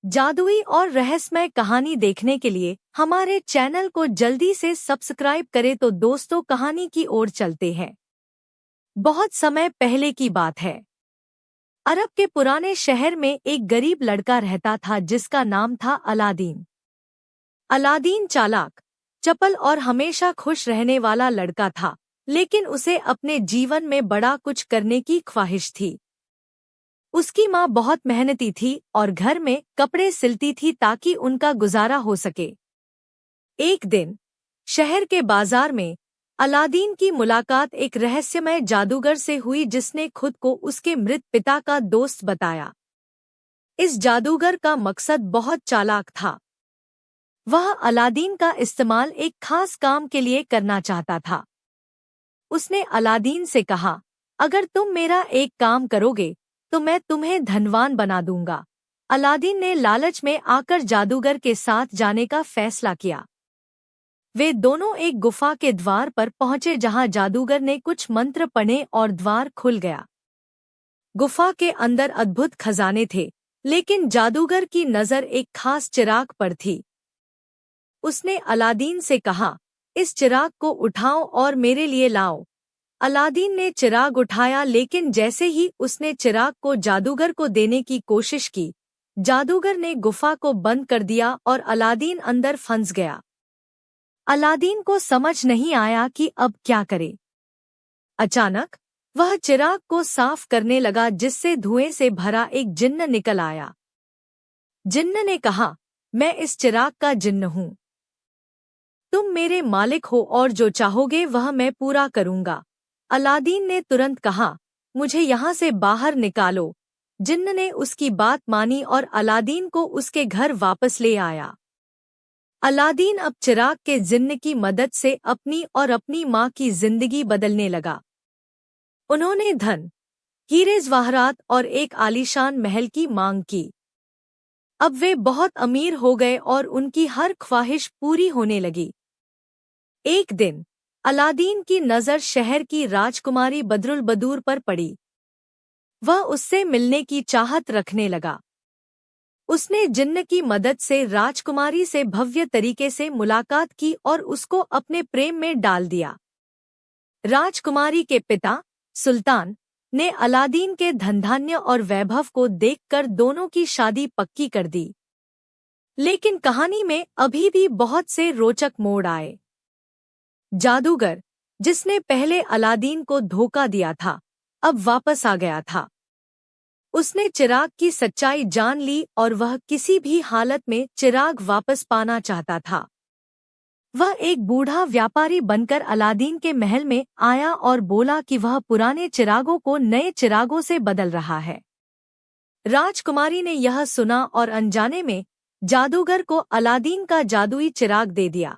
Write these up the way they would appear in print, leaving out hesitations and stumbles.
जादुई और रहस्यमय कहानी देखने के लिए हमारे चैनल को जल्दी से सब्सक्राइब करें। तो दोस्तों, कहानी की ओर चलते हैं। बहुत समय पहले की बात है। अरब के पुराने शहर में एक गरीब लड़का रहता था जिसका नाम था अलादीन। अलादीन चालाक, चपल और हमेशा खुश रहने वाला लड़का था, लेकिन उसे अपने जीवन में बड़ा कुछ करने की ख्वाहिश थी। उसकी माँ बहुत मेहनती थी और घर में कपड़े सिलती थी ताकि उनका गुजारा हो सके। एक दिन शहर के बाजार में अलादीन की मुलाकात एक रहस्यमय जादूगर से हुई जिसने खुद को उसके मृत पिता का दोस्त बताया। इस जादूगर का मकसद बहुत चालाक था। वह अलादीन का इस्तेमाल एक खास काम के लिए करना चाहता था। उसने अलादीन से कहा, अगर तुम मेरा एक काम करोगे तो मैं तुम्हें धनवान बना दूंगा। अलादीन ने लालच में आकर जादूगर के साथ जाने का फैसला किया। वे दोनों एक गुफा के द्वार पर पहुंचे जहां जादूगर ने कुछ मंत्र पढ़े और द्वार खुल गया। गुफा के अंदर अद्भुत खजाने थे, लेकिन जादूगर की नज़र एक खास चिराग पर थी। उसने अलादीन से कहा, इस चिराग को उठाओ और मेरे लिए लाओ। अलादीन ने चिराग उठाया, लेकिन जैसे ही उसने चिराग को जादूगर को देने की कोशिश की, जादूगर ने गुफा को बंद कर दिया और अलादीन अंदर फंस गया। अलादीन को समझ नहीं आया कि अब क्या करे। अचानक वह चिराग को साफ करने लगा, जिससे धुएं से भरा एक जिन्न निकल आया। जिन्न ने कहा, मैं इस चिराग का जिन्न हूँ। तुम मेरे मालिक हो और जो चाहोगे वह मैं पूरा करूँगा। अलादीन ने तुरंत कहा, मुझे यहाँ से बाहर निकालो। जिन्न ने उसकी बात मानी और अलादीन को उसके घर वापस ले आया। अलादीन अब चिराग के जिन्न की मदद से अपनी और अपनी माँ की जिंदगी बदलने लगा। उन्होंने धन, हीरे जवाहरात और एक आलीशान महल की मांग की। अब वे बहुत अमीर हो गए और उनकी हर ख्वाहिश पूरी होने लगी। एक दिन अलादीन की नज़र शहर की राजकुमारी बदरुल बदूर पर पड़ी। वह उससे मिलने की चाहत रखने लगा। उसने जिन्न की मदद से राजकुमारी से भव्य तरीके से मुलाकात की और उसको अपने प्रेम में डाल दिया। राजकुमारी के पिता सुल्तान ने अलादीन के धनधान्य और वैभव को देखकर दोनों की शादी पक्की कर दी। लेकिन कहानी में अभी भी बहुत से रोचक मोड़ आए। जादूगर, जिसने पहले अलादीन को धोखा दिया था, अब वापस आ गया था। उसने चिराग की सच्चाई जान ली और वह किसी भी हालत में चिराग वापस पाना चाहता था। वह एक बूढ़ा व्यापारी बनकर अलादीन के महल में आया और बोला कि वह पुराने चिरागों को नए चिरागों से बदल रहा है। राजकुमारी ने यह सुना और अनजाने में जादूगर को अलादीन का जादुई चिराग दे दिया।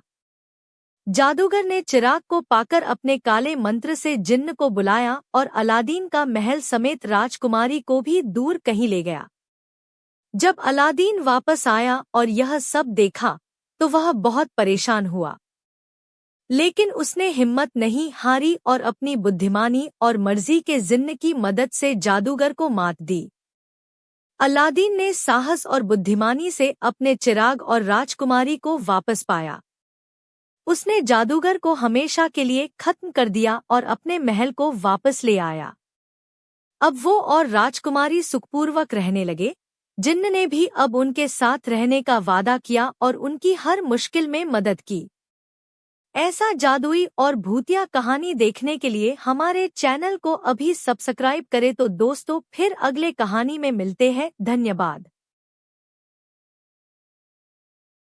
जादूगर ने चिराग को पाकर अपने काले मंत्र से जिन्न को बुलाया और अलादीन का महल समेत राजकुमारी को भी दूर कहीं ले गया। जब अलादीन वापस आया और यह सब देखा तो वह बहुत परेशान हुआ, लेकिन उसने हिम्मत नहीं हारी और अपनी बुद्धिमानी और मर्जी के जिन्न की मदद से जादूगर को मात दी। अलादीन ने साहस और बुद्धिमानी से अपने चिराग और राजकुमारी को वापस पाया। उसने जादूगर को हमेशा के लिए खत्म कर दिया और अपने महल को वापस ले आया। अब वो और राजकुमारी सुखपूर्वक रहने लगे। जिन्न ने भी अब उनके साथ रहने का वादा किया और उनकी हर मुश्किल में मदद की। ऐसा जादुई और भूतिया कहानी देखने के लिए हमारे चैनल को अभी सब्सक्राइब करें। तो दोस्तों, फिर अगले कहानी में मिलते हैं। धन्यवाद।